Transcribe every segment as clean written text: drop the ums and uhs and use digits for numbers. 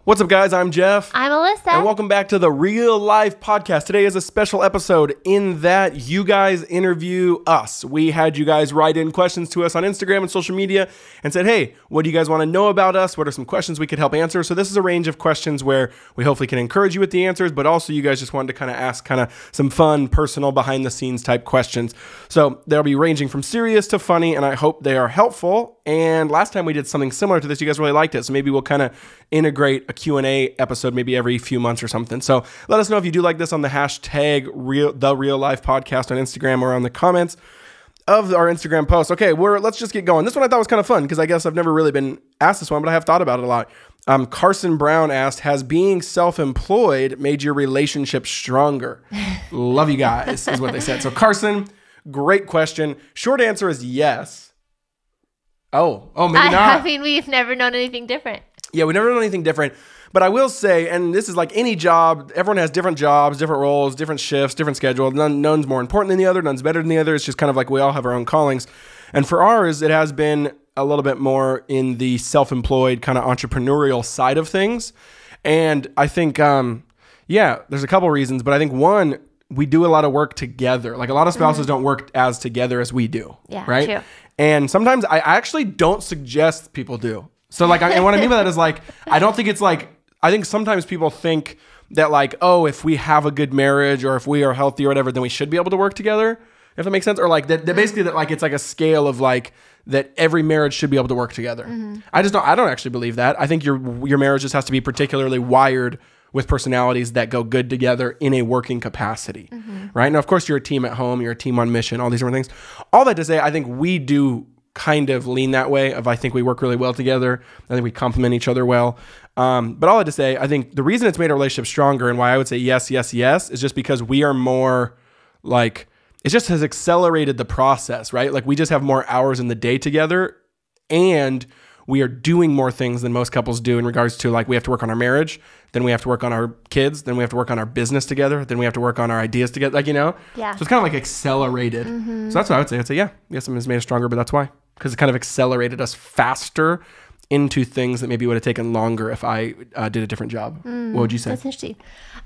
What's up, guys? I'm Jeff. I'm Alyssa. And welcome back to the Real Life Podcast. Today is a special episode in that you guys interview us. We had you guys write in questions to us on Instagram and social media and said, hey, what do you guys want to know about us? What are some questions we could help answer? So this is a range of questions where we hopefully can encourage you with the answers, but also you guys just wanted to kind of ask some fun, personal, behind-the-scenes type questions. So they'll be ranging from serious to funny, and I hope they are helpful. And last time we did something similar to this, you guys really liked it. So maybe we'll kind of integrate a Q&A episode maybe every few months or something. So let us know if you do like this on the hashtag the Real Life Podcast on Instagram or on the comments of our Instagram post. Okay, let's just get going. This one I thought was kind of fun because I guess I've never really been asked this one, but I have thought about it a lot. Carson Brown asked, has being self-employed made your relationship stronger? Love you guys, is what they said. So Carson, great question. Short answer is yes. Oh, maybe not. I mean, we've never known anything different. Yeah, we've never known anything different. But I will say, and this is like any job, everyone has different jobs, different roles, different shifts, different schedules. None's more important than the other. None's better than the other. It's just kind of like we all have our own callings. And for ours, it has been a little bit more in the self-employed kind of entrepreneurial side of things. And I think, there's a couple reasons. But I think one, we do a lot of work together. Like a lot of spouses don't work as together as we do. Yeah, right? True. And sometimes I actually don't suggest people do. So like, and what I mean by that is like, I don't think it's like, I think sometimes people think that like, oh, if we have a good marriage or if we are healthy or whatever, then we should be able to work together, if that makes sense. Or like that basically that like, it's like a scale of like, that every marriage should be able to work together. I don't actually believe that. I think your marriage just has to be particularly wired with personalities that go good together in a working capacity, right? Now, of course, you're a team at home, you're a team on mission, all these different things. All that to say, I think we do kind of lean that way of I think we work really well together. I think we complement each other well. But all that to say, I think the reason it's made our relationship stronger and why I would say yes is just because we are more like, it just has accelerated the process, right? Like we just have more hours in the day together and we are doing more things than most couples do in regards to like we have to work on our marriage, then we have to work on our kids, then we have to work on our business together, then we have to work on our ideas together, like, you know? Yeah. So it's kind of like accelerated. So that's what I would say. I'd say, yeah, yes, it's made us stronger, but that's why. Because it kind of accelerated us faster into things that maybe would have taken longer if I did a different job. What would you say? That's interesting.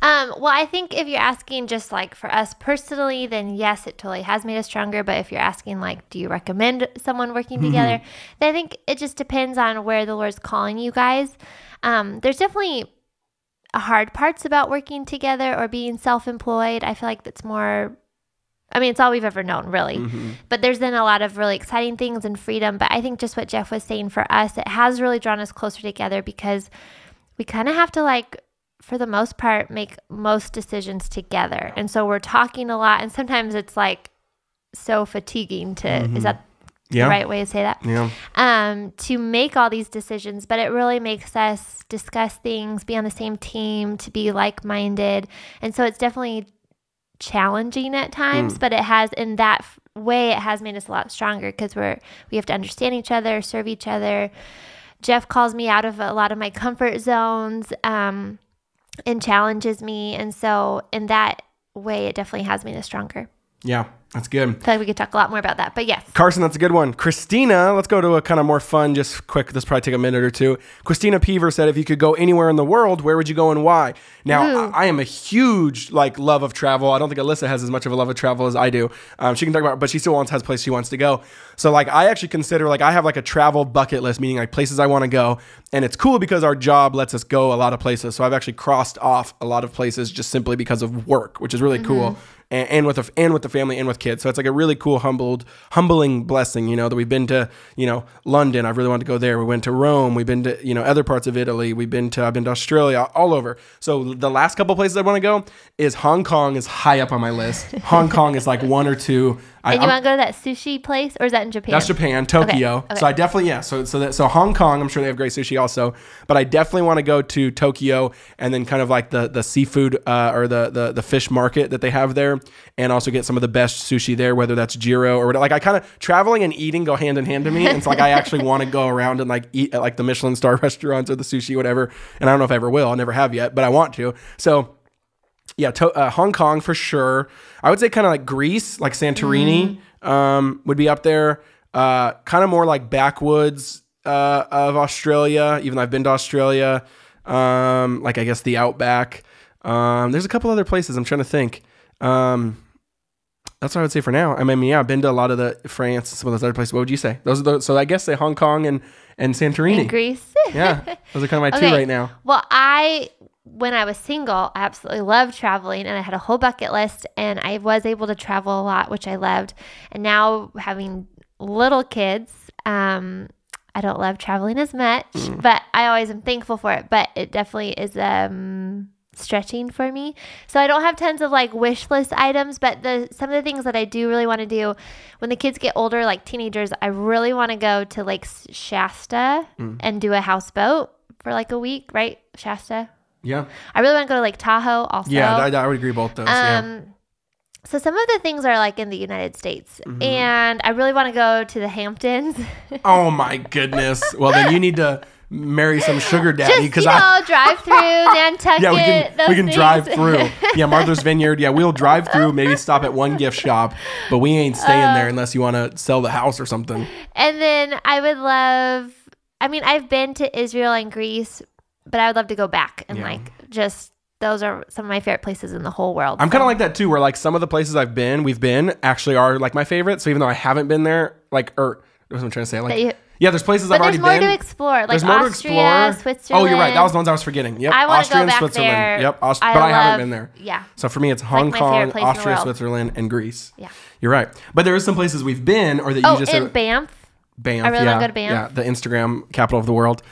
Well, I think if you're asking just like for us personally, then yes, it totally has made us stronger. But if you're asking like, do you recommend someone working together? Then I think it just depends on where the Lord's calling you guys. There's definitely hard parts about working together or being self-employed. I feel like that's more, I mean, it's all we've ever known, really. But there's been a lot of really exciting things and freedom. But I think just what Jeff was saying for us, it has really drawn us closer together because we kind of have to like, for the most part, make most decisions together. And so we're talking a lot. And sometimes it's like so fatiguing to, is that the right way to say that? Yeah. To make all these decisions. But it really makes us discuss things, be on the same team, to be like-minded. And so it's definitely challenging at times, but it has, in that way, it has made us a lot stronger because we have to understand each other, serve each other. Jeff calls me out of a lot of my comfort zones and challenges me. And so in that way, it definitely has made us stronger. Yeah, that's good. I feel like we could talk a lot more about that, but yes. Carson, that's a good one. Christina, let's go to a kind of more fun, just quick, this probably take a minute or two. Christina Peaver said, if you could go anywhere in the world, where would you go and why? Now, I am a huge love of travel. I don't think Alyssa has as much of a love of travel as I do. She can talk about it, but she still has a place she wants to go. So I actually consider, I have a travel bucket list, meaning places I want to go. And it's cool because our job lets us go a lot of places. So I've actually crossed off a lot of places just simply because of work, which is really cool. And with the family and with kids. So it's like a really cool, humbling blessing, that we've been to, London. I really wanted to go there. We went to Rome. We've been to, other parts of Italy. I've been to Australia, all over. So the last couple places I want to go is Hong Kong is high up on my list. Hong Kong is like one or two. And you want to go to that sushi place, or is that in Japan? That's Japan, Tokyo. Okay. So I definitely, so Hong Kong, I'm sure they have great sushi also, but I definitely want to go to Tokyo and then kind of like the seafood or the fish market that they have there, and also get some of the best sushi there, whether that's Jiro or whatever. I kind of, traveling and eating go hand in hand to me. And so I actually want to go around and eat at the Michelin star restaurants or the sushi, whatever. And I don't know if I ever will. I never have yet, but I want to. So yeah, Hong Kong for sure. I would say kind of like Greece, like Santorini would be up there. Kind of more like backwoods of Australia, even though I've been to Australia. Like I guess the Outback. There's a couple other places I'm trying to think. That's what I would say for now. I mean, yeah, I've been to a lot of the France, some of those other places. What would you say? Those are so I guess say Hong Kong and Santorini. And Greece. Yeah, those are kind of my two right now. Well, when I was single, I absolutely loved traveling, and I had a whole bucket list, and I was able to travel a lot, which I loved. And now having little kids, I don't love traveling as much, but I always am thankful for it. But it definitely is stretching for me. So I don't have tons of like wish list items, but some of the things that I do really want to do when the kids get older, like teenagers, I really want to go to Lake Shasta and do a houseboat for like a week, right? Shasta. Yeah. I really want to go to Lake Tahoe also. Yeah, I would agree both those. So some of the things are like in the United States, and I really want to go to the Hamptons. Oh my goodness. Well, then you need to marry some sugar daddy because drive through Nantucket. Yeah, we can drive through. Yeah, Martha's Vineyard. Yeah, we'll drive through. Maybe stop at one gift shop, but we ain't staying there unless you want to sell the house or something. And then I would love. I mean, I've been to Israel and Greece, but I would love to go back and those are some of my favorite places in the whole world. I'm kind of like that too, where like some of the places we've been actually are like my favorite. So even though I haven't been there, like, or what I'm trying to say, like, there's places I've already been. There's more to explore, like Austria, Switzerland. Oh, you're right. That was the ones I was forgetting. Yep, I want to Austria go back and Switzerland. there. Yep, but I haven't been there. Yeah. So for me, it's Hong Kong, Austria, Switzerland, and Greece. Yeah. You're right. But there is some places we've been, or that you just. Oh, in Banff. Banff. I really want to go to Banff. Yeah, the Instagram capital of the world.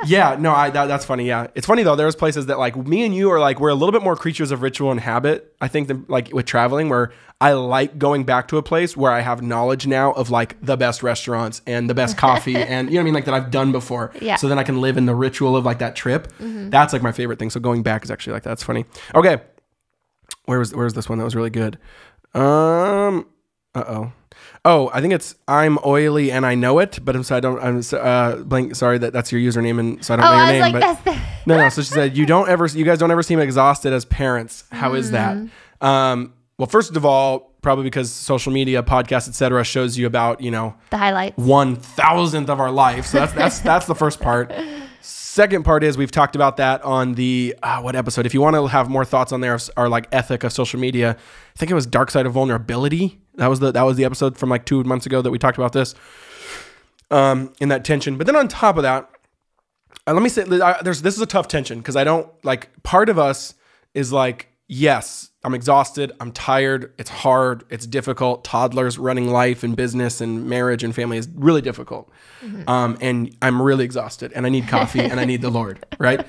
Yeah, no, that's funny. Yeah, it's funny though. There's places that like me and you are like we're a little bit more creatures of ritual and habit. I think than like with traveling, where I like going back to a place where I have knowledge now of like the best restaurants and the best coffee, and you know what I mean, like that I've done before. Yeah. So then I can live in the ritual of like that trip. That's like my favorite thing. So going back is actually like that's funny. Okay, where's this one that was really good? Oh, I think it's I'm oily and I know it, but sorry that's your username and so I don't know your name. Like, but no. So she said you guys don't ever seem exhausted as parents. How is that? Well, first of all, probably because social media, podcasts, etc., shows you about the highlights 1,000th of our life. So that's the first part. Second part is we've talked about that on the what episode? If you want to have more thoughts on there, our like ethic of social media, I think it was Dark Side of Vulnerability. That was the episode from like 2 months ago that we talked about this in that tension. But then on top of that, let me say this is a tough tension because I don't like part of us is like, yes, I'm exhausted. I'm tired. It's hard. It's difficult. Toddlers running life and business and marriage and family is really difficult. And I'm really exhausted and I need coffee and I need the Lord. Right.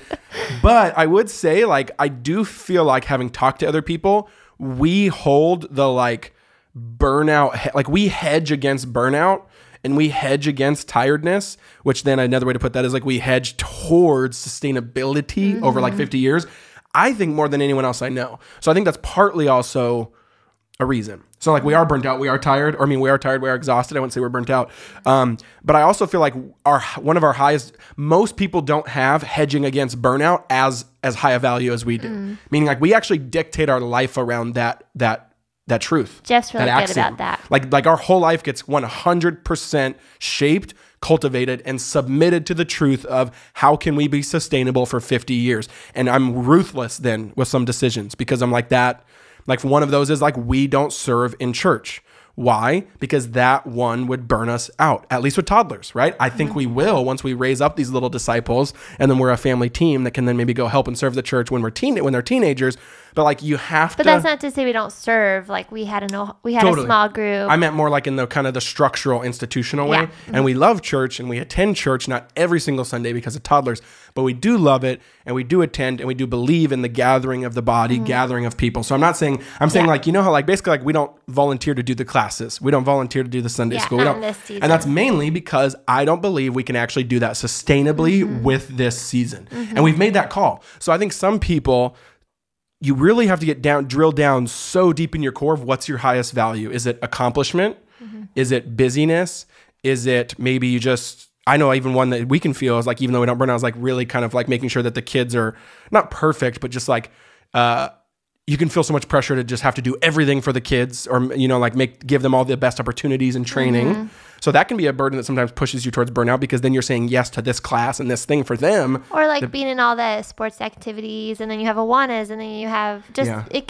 But I would say like, I do feel like having talked to other people, we hold the like burnout, like we hedge against burnout and we hedge against tiredness, which then another way to put that is like we hedge towards sustainability over like 50 years. I think more than anyone else I know. So I think that's partly also a reason. So like we are burnt out, we are tired, or I mean we are tired, we are exhausted. I wouldn't say we're burnt out. But I also feel like one of our highest, most people don't have hedging against burnout as high a value as we do. Meaning like we actually dictate our life around that truth. Jeff's really good about that. Like our whole life gets 100% shaped, cultivated, and submitted to the truth of how can we be sustainable for 50 years. And I'm ruthless then with some decisions because I'm like that. Like one of those is like, we don't serve in church. Why? Because that one would burn us out, at least with toddlers, right? I think we will once we raise up these little disciples and then we're a family team that can then maybe go help and serve the church when they're teenagers. But like you have to. But that's not to say we don't serve. Like we had a small group. I meant more like in the kind of the structural institutional way. And we love church and we attend church, not every single Sunday because of toddlers, but we do love it and we do attend and we do believe in the gathering of the body, gathering of people. So I'm saying like, you know how like basically like we don't volunteer to do the classes. We don't volunteer to do the Sunday school. We don't, and that's mainly because I don't believe we can actually do that sustainably with this season. And we've made that call. So I think some people, you really have to drill down so deep in your core of what's your highest value. Is it accomplishment? Is it busyness? Is it maybe you just, I know even one that we can feel is like, even though we don't burn out, is like really kind of like making sure that the kids are not perfect, but just like, you can feel so much pressure to just have to do everything for the kids or, like give them all the best opportunities and training. So that can be a burden that sometimes pushes you towards burnout, because then you're saying yes to this class and this thing for them. Or like being in all the sports activities, and then you have Awanas, and then you have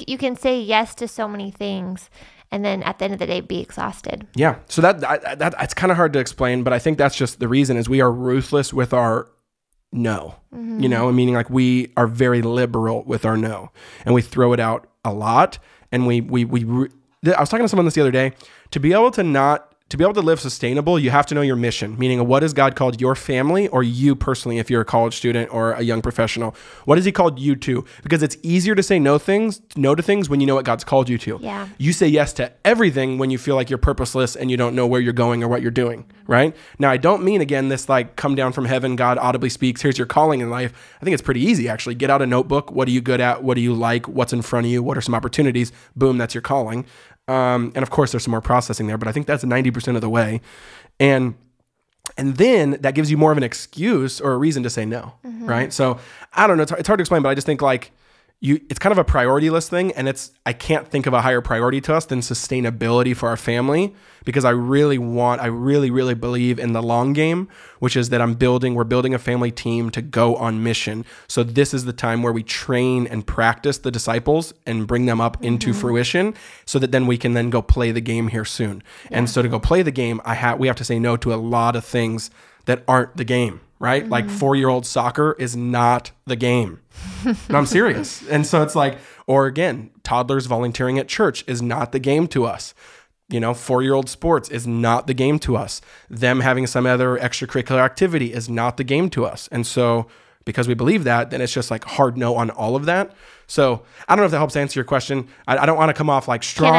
you can say yes to so many things, and then at the end of the day be exhausted. Yeah. So that it's kind of hard to explain, but I think that's just the reason is we are ruthless with our no, you know, meaning like we are very liberal with our no, and we throw it out a lot. And I was talking to someone this the other day, to be able to live sustainable, you have to know your mission, meaning what has God called your family or you personally, if you're a college student or a young professional, what has he called you to? Because it's easier to say no to things when you know what God's called you to. Yeah. You say yes to everything when you feel like you're purposeless and you don't know where you're going or what you're doing, right? Now, I don't mean, again, this like come down from heaven, God audibly speaks, here's your calling in life. I think it's pretty easy, actually. Get out a notebook. What are you good at? What do you like? What's in front of you? What are some opportunities? Boom, that's your calling. And of course, there's some more processing there, but I think that's 90% of the way. And then that gives you more of an excuse or a reason to say no, right? So I don't know. It's hard to explain, but I just think like it's kind of a priority list thing. And I can't think of a higher priority to us than sustainability for our family, because I really, really believe in the long game, which is that we're building a family team to go on mission. So this is the time where we train and practice the disciples and bring them up into fruition, so that then we can then go play the game here soon. Yeah. And so to go play the game, we have to say no to a lot of things that aren't the game, right? Like 4-year-old soccer is not the game. No, I'm serious. And so it's like, or again, toddlers volunteering at church is not the game to us. You know, 4-year-old sports is not the game to us. Them having some other extracurricular activity is not the game to us. And so because we believe that, then it's just like hard no on all of that. So I don't know if that helps answer your question. I don't want to come off like strong.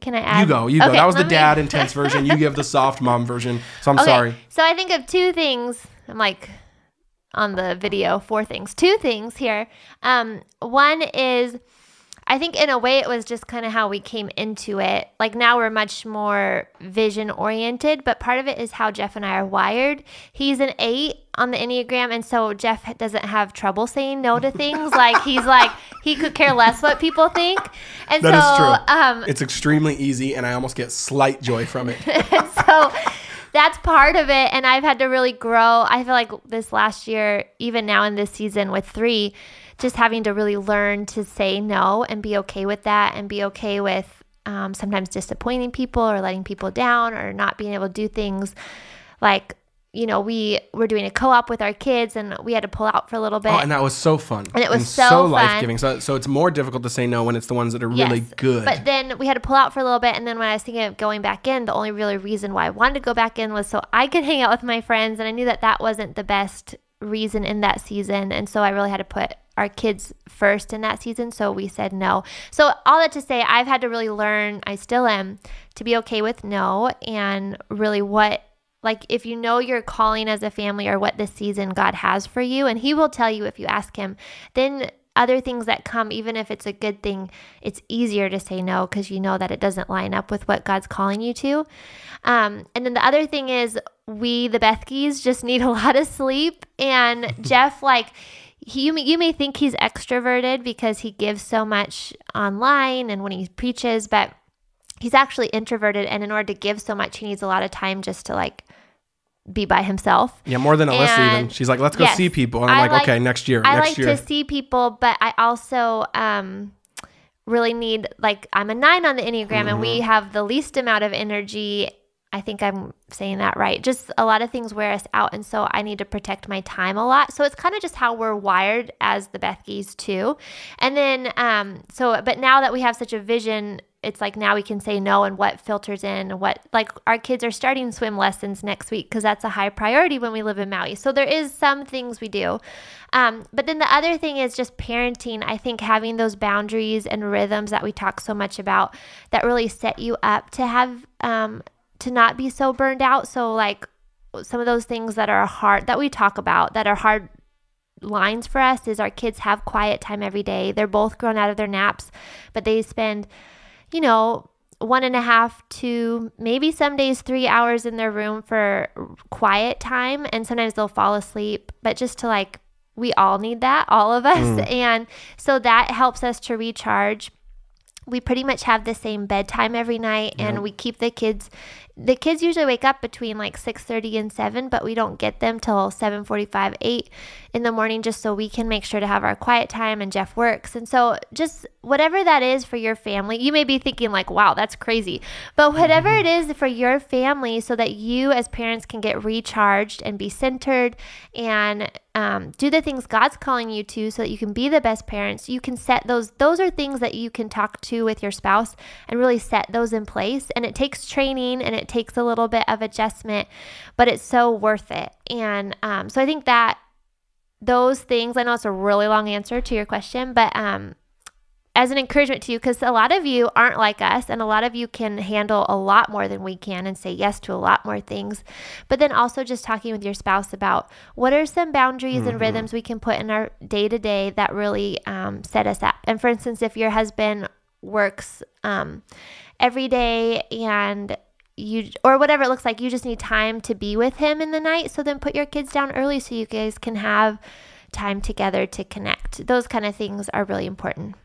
Can I add? You go. Okay, that was the dad intense version. You give the soft mom version. So I'm sorry. So I think of 2 things. I'm like on the video, 4 things. 2 things here. One is, I think in a way it was just kind of how we came into it. Like now we're much more vision oriented, but part of it is how Jeff and I are wired. He's an 8 on the Enneagram, and so Jeff doesn't have trouble saying no to things. Like he's like, he could care less what people think. And that is true. It's extremely easy, and I almost get slight joy from it. So that's part of it, and I've had to really grow. I feel like this last year, even now in this season with 3, just having to really learn to say no and be okay with that, and be okay with sometimes disappointing people or letting people down or not being able to do things. Like, you know, we were doing a co-op with our kids, and we had to pull out for a little bit. Oh, and that was so fun. And it was so life-giving. So it's more difficult to say no when it's the ones that are really good. But then we had to pull out for a little bit, and then when I was thinking of going back in, the only really reason why I wanted to go back in was so I could hang out with my friends, and I knew that that wasn't the best reason in that season, and so I really had to put our kids first in that season, so we said no. So all that to say, I've had to really learn, I still am, to be okay with no, and really if you know your calling as a family or what this season God has for you, and he will tell you if you ask him, then other things that come, even if it's a good thing, it's easier to say no because you know that it doesn't line up with what God's calling you to. And then the other thing is we, the Bethkes, just need a lot of sleep. And Jeff, you may think he's extroverted because he gives so much online and when he preaches, but he's actually introverted. And in order to give so much, he needs a lot of time just to be by himself. Yeah, more than Alyssa even. She's like, let's go see people. And I'm like, okay, next year. I like to see people, but I also really need, I'm a 9 on the Enneagram, and we have the least amount of energy. I think I'm saying that right. Just a lot of things wear us out, and so I need to protect my time a lot. So it's kind of just how we're wired as the Bethkes too. And then, but now that we have such a vision, it's like now we can say no, and what filters in, our kids are starting swim lessons next week because that's a high priority when we live in Maui. So there is some things we do. But then the other thing is just parenting. I think having those boundaries and rhythms that we talk so much about that really set you up to have, to not be so burned out. So some of those things that are hard, that we talk about, that are hard lines for us, is our kids have quiet time every day. They're both grown out of their naps, but they spend 1.5 to maybe some days 3 hours in their room for quiet time. And sometimes they'll fall asleep, but just to we all need that, all of us. And so that helps us to recharge. We pretty much have the same bedtime every night, and we keep the kids the kids usually wake up between like 6:30 and 7, but we don't get them till 7:45, 8 in the morning, just so we can make sure to have our quiet time, and Jeff works. And so just whatever that is for your family, you may be thinking like, wow, that's crazy. But whatever it is for your family, so that you as parents can get recharged and be centered and do the things God's calling you to, so that you can be the best parents. You can set those are things that you can talk to with your spouse and really set those in place. And it takes training and it takes a little bit of adjustment, but it's so worth it. And so I think that those things, I know it's a really long answer to your question, but as an encouragement to you, because a lot of you aren't like us, and a lot of you can handle a lot more than we can and say yes to a lot more things. But then also just talking with your spouse about what are some boundaries and rhythms we can put in our day-to-day that really set us up. And for instance, if your husband works every day and you, or whatever it looks like, you just need time to be with him in the night, so then put your kids down early so you guys can have time together to connect. Those kind of things are really important.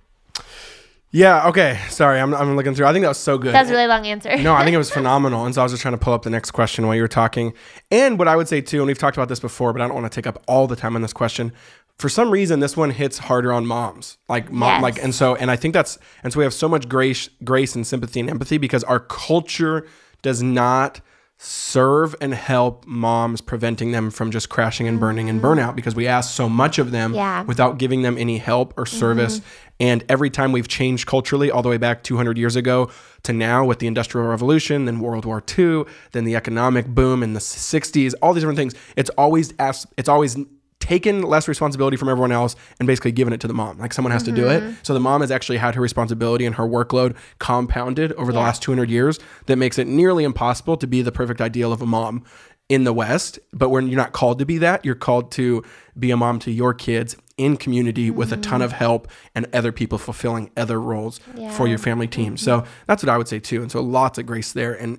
Yeah. Okay. Sorry. I'm looking through. I think that was so good. That was a really long answer. No, I think it was phenomenal. And so I was just trying to pull up the next question while you were talking. And what I would say too, and we've talked about this before, but I don't want to take up all the time on this question. For some reason, this one hits harder on moms, and so I think and so we have so much grace and sympathy and empathy, because our culture does not serve and help moms, preventing them from just crashing and burning and burnout, because we ask so much of them without giving them any help or service. And every time we've changed culturally, all the way back 200 years ago to now, with the Industrial Revolution, then World War II, then the economic boom in the 60s, all these different things, it's always taken less responsibility from everyone else and basically given it to the mom. Like, someone has to do it. So the mom has actually had her responsibility and her workload compounded over the last 200 years. That makes it nearly impossible to be the perfect ideal of a mom in the West. But when you're not called to be that, you're called to be a mom to your kids in community with a ton of help and other people fulfilling other roles for your family team. So that's what I would say too. And so lots of grace there, and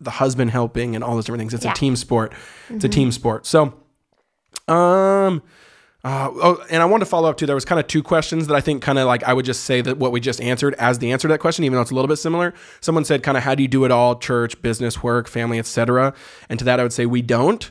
the husband helping and all those different things. It's a team sport. It's a team sport. So, and I wanted to follow up too. There was kind of two questions that I think kind of like, I would just say that what we just answered as the answer to that question, even though it's a little bit similar. Someone said kind of, how do you do it all? Church, business, work, family, etc. And to that, I would say we don't.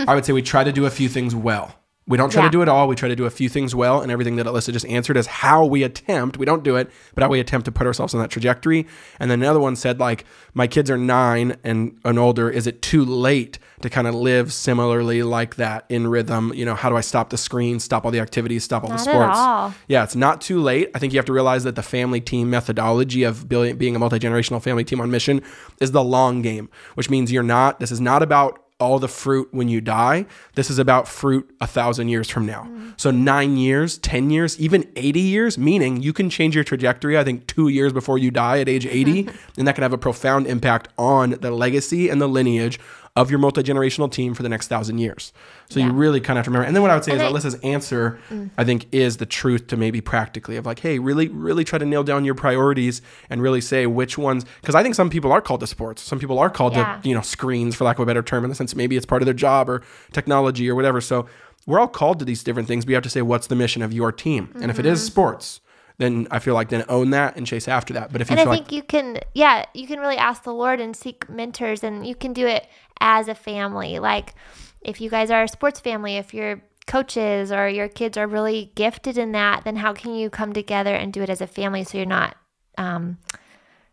I would say we try to do a few things well. We don't try to do it all. We try to do a few things well, and everything that Alyssa just answered is how we attempt. We don't do it, but how we attempt to put ourselves on that trajectory. And then another one said, like, my kids are 9 and older. Is it too late to kind of live similarly like that in rhythm? You know, how do I stop the screen, stop all the activities, stop all the sports? Not at all. Yeah, it's not too late. I think you have to realize that the family team methodology of being a multi-generational family team on mission is the long game, which means this is not about all the fruit when you die. This is about fruit 1,000 years from now. So 9 years, 10 years, even 80 years, meaning you can change your trajectory, I think 2 years before you die at age 80, and that can have a profound impact on the legacy and the lineage of your multi-generational team for the next 1,000 years. So you really kind of have to remember. And then what I would say is Alyssa's answer, I think, is the truth to maybe practically of like, hey, really, really try to nail down your priorities and really say which ones, because I think some people are called to sports. Some people are called to, screens, for lack of a better term, in the sense maybe it's part of their job or technology or whatever. So we're all called to these different things, but you have to say, what's the mission of your team? And if it is sports, then I feel like then own that and chase after that. But if you feel like you can really ask the Lord and seek mentors, and you can do it as a family. Like, if you guys are a sports family, if you're coaches or your kids are really gifted in that, then how can you come together and do it as a family so you're not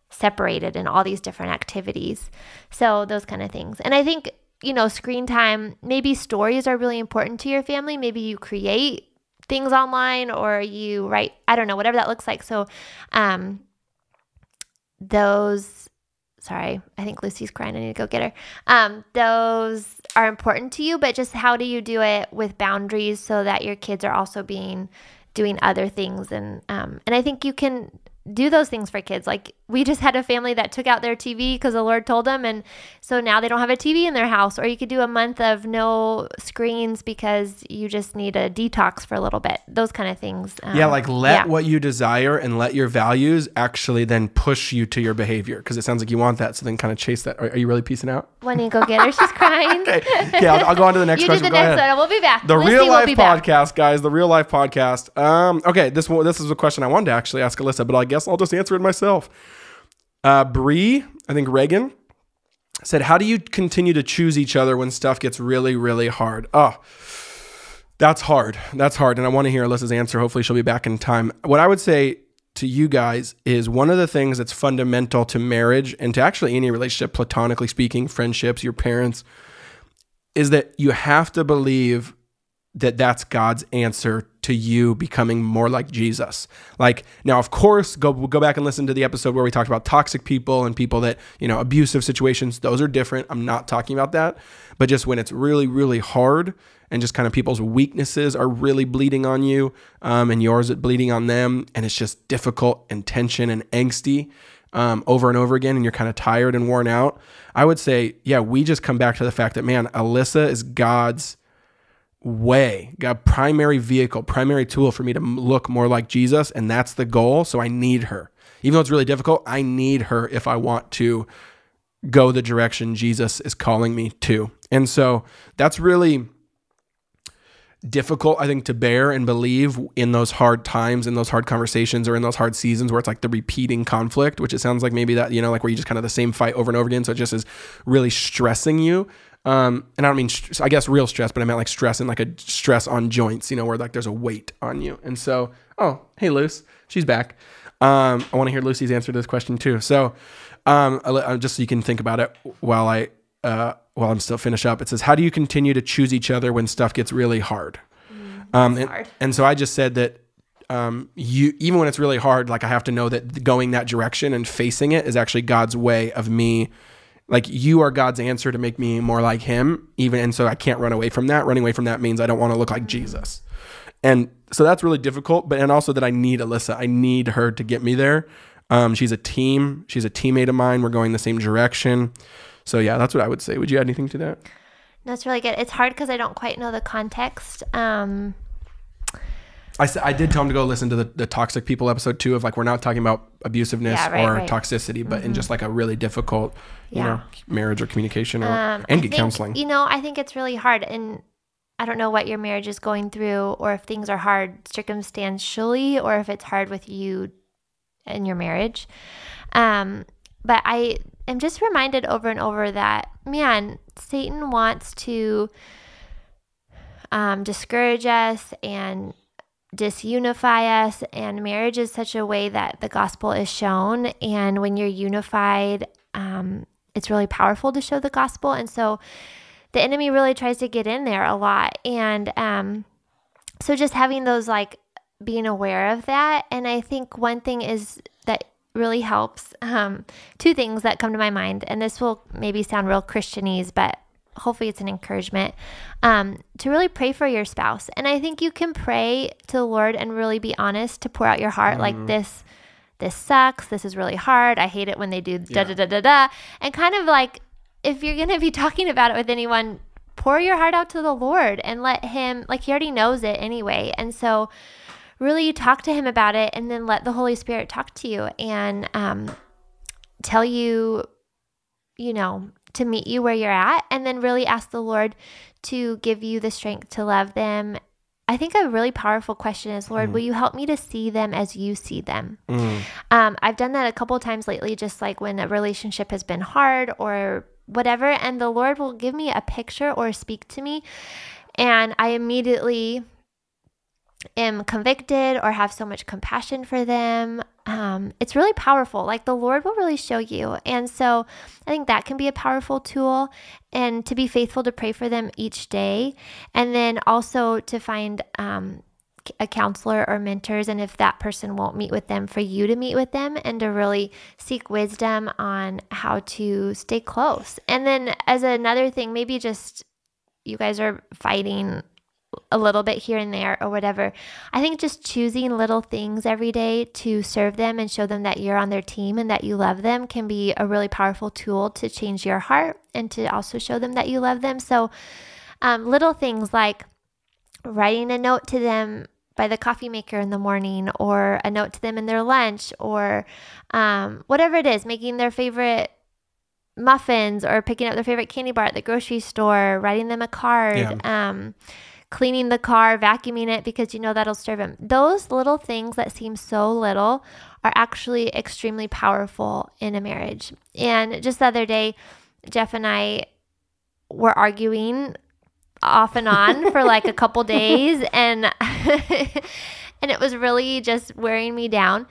separated in all these different activities? So those kind of things. And I think, screen time, maybe stories are really important to your family. Maybe you create things online, or you write, I don't know, whatever that looks like. So sorry, I think Lucy's crying. I need to go get her. Those are important to you, but just how do you do it with boundaries so that your kids are also doing other things? And I think you can do those things for kids. Like, we just had a family that took out their TV because the Lord told them, and so now they don't have a TV in their house. Or you could do a month of no screens because you just need a detox for a little bit. Those kind of things. Let what you desire and let your values actually then push you to your behavior, because it sounds like you want that. So then kind of chase that. Are you really peacing out? When you go get her, she's crying. Okay, I'll go on to the next question. You do the next one. We'll be back. The Real Life Podcast, guys. The Real Life Podcast. Okay, this is a question I wanted to actually ask Alyssa, but I guess I'll just answer it myself. Bree, I think Reagan, said, how do you continue to choose each other when stuff gets really, really hard? Oh, that's hard. That's hard. And I want to hear Alyssa's answer. Hopefully she'll be back in time. What I would say to you guys is one of the things that's fundamental to marriage and to actually any relationship, platonically speaking, friendships, your parents, is that you have to believe that that's God's answer to you becoming more like Jesus. Like, now, of course, go back and listen to the episode where we talked about toxic people and people that, abusive situations. Those are different. I'm not talking about that. But just when it's really, really hard and just kind of people's weaknesses are really bleeding on you, and yours is bleeding on them, and it's just difficult and tension and angsty over and over again, and you're kind of tired and worn out, I would say, yeah, we just come back to the fact that, man, Alyssa is God's way, God, primary vehicle, primary tool for me to look more like Jesus, and that's the goal. So I need her. Even though it's really difficult, I need her if I want to go the direction Jesus is calling me to. And so that's really difficult, I think, to bear and believe in those hard times, in those hard conversations, or in those hard seasons where it's like the repeating conflict, which it sounds like maybe that, like where you just kind of the same fight over and over again. So it just is really stressing you. And I don't mean, I guess real stress, but I meant like stress and like a stress on joints, where like there's a weight on you. And so, oh, hey, Luce, she's back. I want to hear Lucy's answer to this question too. So, just so you can think about it while I'm still finished up, it says, how do you continue to choose each other when stuff gets really hard? Hard. And so I just said that, even when it's really hard, like I have to know that going that direction and facing it is actually God's way of me. Like, you are God's answer to make me more like him, and so I can't run away from that. Running away from that means I don't want to look like Jesus. And so that's really difficult, and also that I need Alyssa. I need her to get me there. She's a teammate of mine. We're going the same direction. So yeah, that's what I would say. Would you add anything to that? No, it's really good. It's hard because I don't quite know the context. I did tell him to go listen to the toxic people episode 2 of like, we're not talking about abusiveness or toxicity, but in just like a really difficult, marriage or communication and get counseling. I think it's really hard, and I don't know what your marriage is going through, or if things are hard circumstantially, or if it's hard with you and your marriage. But I am just reminded over and over that, man, Satan wants to discourage us and disunify us, and marriage is such a way that the gospel is shown, and when you're unified, it's really powerful to show the gospel. And so the enemy really tries to get in there a lot, and so just having those, like, being aware of that. And I think one thing is that really helps, 2 things that come to my mind, and this will maybe sound real Christianese, but hopefully it's an encouragement, to really pray for your spouse. And I think you can pray to the Lord and really be honest, to pour out your heart, like, this sucks, this is really hard, I hate it when they do da-da-da-da-da, and kind of like, if you're going to be talking about it with anyone, pour your heart out to the Lord and let him, like, he already knows it anyway. And so really talk to him about it, and then let the Holy Spirit talk to you and tell you, to meet you where you're at, and then really ask the Lord to give you the strength to love them. I think a really powerful question is, Lord, will you help me to see them as you see them? I've done that a couple of times lately, just like when a relationship has been hard or whatever, and the Lord will give me a picture or speak to me, and I immediately am convicted or have so much compassion for them. It's really powerful. Like, the Lord will really show you. And so I think that can be a powerful tool, and to be faithful to pray for them each day. And then also to find a counselor or mentors, and if that person won't meet with them, for you to meet with them and to really seek wisdom on how to stay close. And then as another thing, maybe just you guys are fighting a little bit here and there or whatever, I think just choosing little things every day to serve them and show them that you're on their team and that you love them can be a really powerful tool to change your heart and to also show them that you love them. So little things like writing a note to them by the coffee maker in the morning, or a note to them in their lunch, or whatever it is, making their favorite muffins, or picking up their favorite candy bar at the grocery store, writing them a card, cleaning the car, vacuuming it because that'll serve them. Those little things that seem so little are actually extremely powerful in a marriage. And just the other day, Jeff and I were arguing off and on for like a couple days, and and it was really just wearing me down.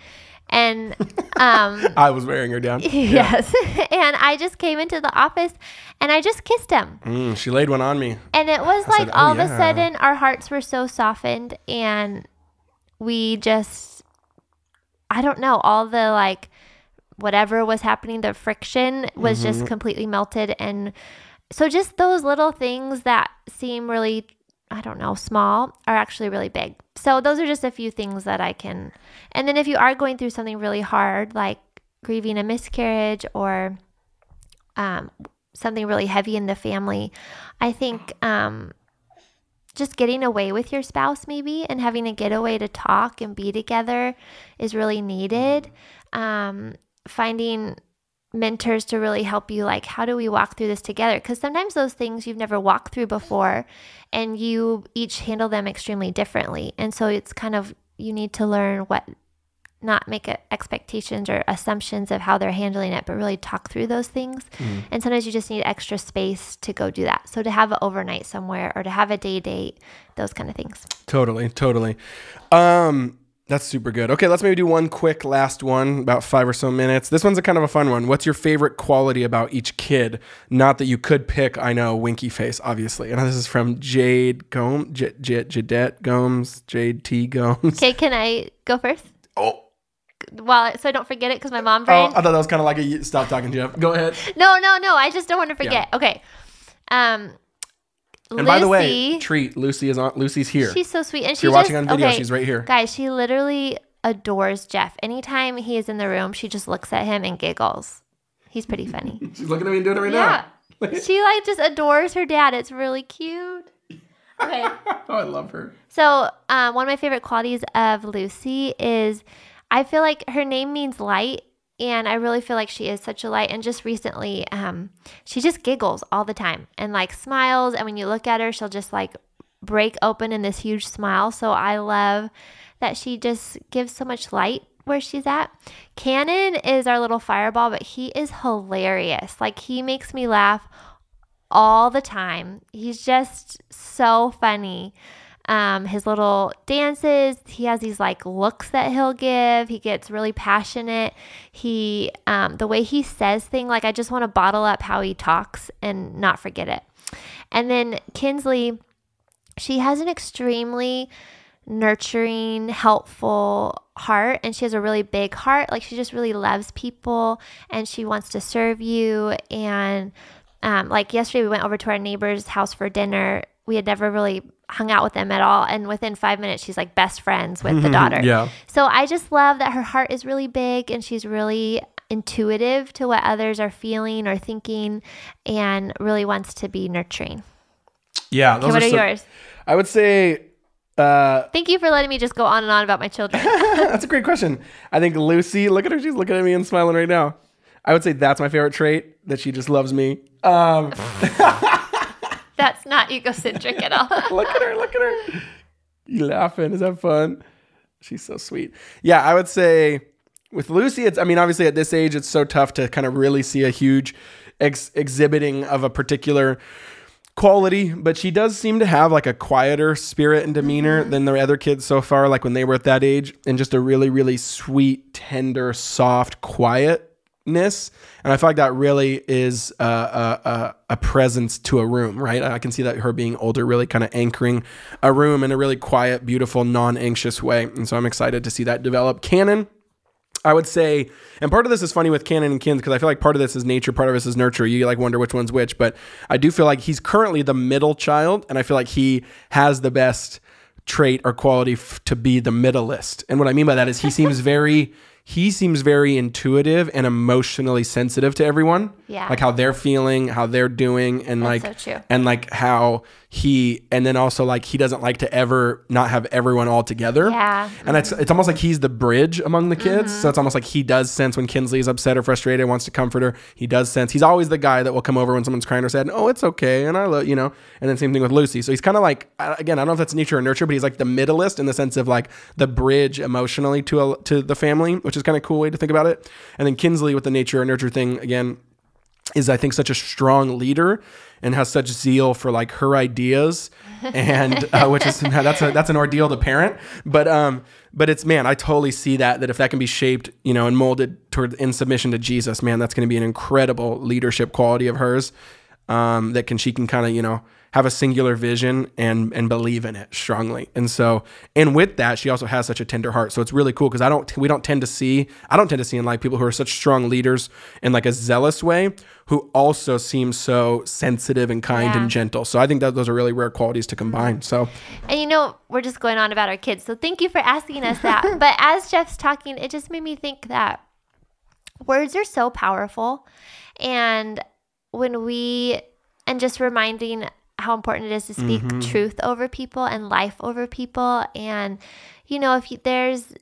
And I was wearing her down. Yes. And I just came into the office and I just kissed him. She laid one on me. And it was like all of a sudden our hearts were so softened, and we just, I don't know, all the like whatever was happening, the friction was just completely melted. And so just those little things that seem really, I don't know, small are actually really big. So those are just a few things that I can. And then if you are going through something really hard, like grieving a miscarriage or something really heavy in the family, I think just getting away with your spouse maybe and having a getaway to talk and be together is really needed. Finding mentors to really help you, like, how do we walk through this together? Because sometimes those things you've never walked through before, and you each handle them extremely differently. And so it's kind of, you need to learn what, not make expectations or assumptions of how they're handling it, but really talk through those things. And sometimes you just need extra space to go do that. So to have an overnight somewhere or to have a day date, those kind of things. Totally. That's super good. Okay, let's maybe do one quick last one, about 5 or so minutes. This one's a kind of a fun one. What's your favorite quality about each kid? Not that you could pick, I know, winky face, obviously. And this is from Jade Gomes, Jadette Gomes, Jade T. Gomes. Okay, can I go first? Oh. Well, so I don't forget it because my mom brain. Oh, I thought that was kind of like a stop talking, Jeff. Go ahead. No. I just don't want to forget. Yeah. Okay. And by the way, treat, Lucy's here. She's so sweet. And if you're watching on video, she's right here. Guys, she literally adores Jeff. Anytime he is in the room, she just looks at him and giggles. He's pretty funny. She's looking at me and doing it right now. She like just adores her dad. It's really cute. Okay. Oh, I love her. So one of my favorite qualities of Lucy is I feel like her name means light. And I really feel like she is such a light. And just recently, she just giggles all the time and like smiles. And when you look at her, she'll just like break open in this huge smile. So I love that she just gives so much light where she's at. Cannon is our little fireball, but he is hilarious. Like, he makes me laugh all the time. He's just so funny. His little dances, he has these like looks that he'll give. He gets really passionate. He, the way he says things, like I just want to bottle up how he talks and not forget it. And then Kinsley, she has an extremely nurturing, helpful heart, and she has a really big heart. Like, she just really loves people and she wants to serve you. And like yesterday we went over to our neighbor's house for dinner. We had never really hung out with them at all. And within 5 minutes, she's like best friends with the daughter. Yeah. So I just love that her heart is really big and she's really intuitive to what others are feeling or thinking and really wants to be nurturing. Yeah. What are yours? I would say... thank you for letting me just go on and on about my children. That's a great question. I think Lucy, look at her. She's looking at me and smiling right now. I would say that's my favorite trait, that she just loves me. That's not egocentric at all. Look at her. You laughing? Is that fun? She's so sweet. Yeah, I would say with Lucy, it's, I mean, obviously at this age, it's so tough to kind of really see a huge exhibiting of a particular quality, but she does seem to have like a quieter spirit and demeanor than the other kids so far, like when they were at that age, and just a really, really sweet, tender, soft, quietness. And I feel like that really is a presence to a room, right? I can see that her being older really kind of anchoring a room in a really quiet, beautiful, non-anxious way. And so I'm excited to see that develop. Cannon, I would say, and part of this is funny with Cannon and Kins, because I feel like part of this is nature, part of this is nurture. You like wonder which one's which, but I do feel like he's currently the middle child, and I feel like he has the best trait or quality to be the middleist. And what I mean by that is he seems very intuitive and emotionally sensitive to everyone. Yeah. Like how they're feeling, how they're doing, and that's like, so true. and like how and then also like he doesn't like to ever not have everyone all together. Yeah. And it's almost like he's the bridge among the kids. So it's almost like he does sense when Kinsley's upset or frustrated, wants to comfort her. He does sense. He's always the guy that will come over when someone's crying or sad. And, oh, it's okay. And I love, and then same thing with Lucy. So he's kind of like, again, I don't know if that's nature or nurture, but he's like the middleist in the sense of like the bridge emotionally to the family, which is kind of a cool way to think about it. And then Kinsley with the nature or nurture thing, again, is, I think, such a strong leader and has such zeal for like her ideas, and which is that's an ordeal to parent. But it's, man, I totally see that if that can be shaped, you know, and molded toward in submission to Jesus, man, that's going to be an incredible leadership quality of hers. She can kind of, you know, have a singular vision and believe in it strongly. And so, and with that, she also has such a tender heart. So it's really cool because I don't tend to see in life people who are such strong leaders in like a zealous way, who also seem so sensitive and kind and gentle. So I think that those are really rare qualities to combine. So, and you know, we're just going on about our kids. So thank you for asking us that. But as Jeff's talking, it just made me think that words are so powerful. And just reminding how important it is to speak truth over people and life over people. And, you know, there's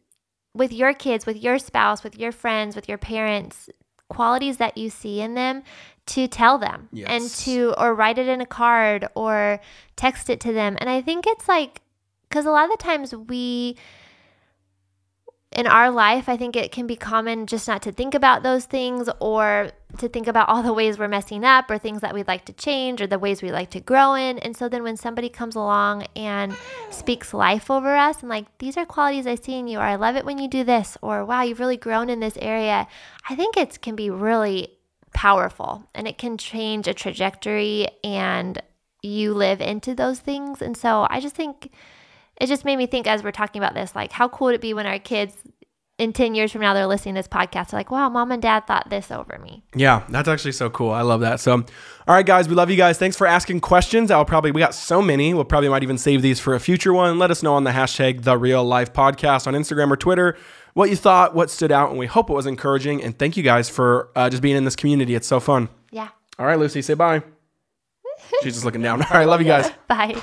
with your kids, with your spouse, with your friends, with your parents, qualities that you see in them, to tell them or write it in a card or text it to them. And I think it's like, because a lot of the times in our life, I think it can be common just not to think about those things, or to think about all the ways we're messing up, or things that we'd like to change, or the ways we like to grow in. And so then when somebody comes along and speaks life over us and like, these are qualities I see in you, or I love it when you do this, or wow, you've really grown in this area, I think it can be really powerful, and it can change a trajectory, and you live into those things. And so I just think it just made me think, as we're talking about this, like, how cool would it be when our kids in 10 years from now, they're listening to this podcast, they're like, wow, mom and dad thought this over me. Yeah, that's actually so cool. I love that. So, all right, guys, we love you guys. Thanks for asking questions. We got so many. We'll probably might even save these for a future one. Let us know on the hashtag #TheRealLifePodcast on Instagram or Twitter what you thought, what stood out, and we hope it was encouraging. And thank you guys for just being in this community. It's so fun. Yeah. All right, Lucy, say bye. She's just looking down. All right, love you guys. Bye.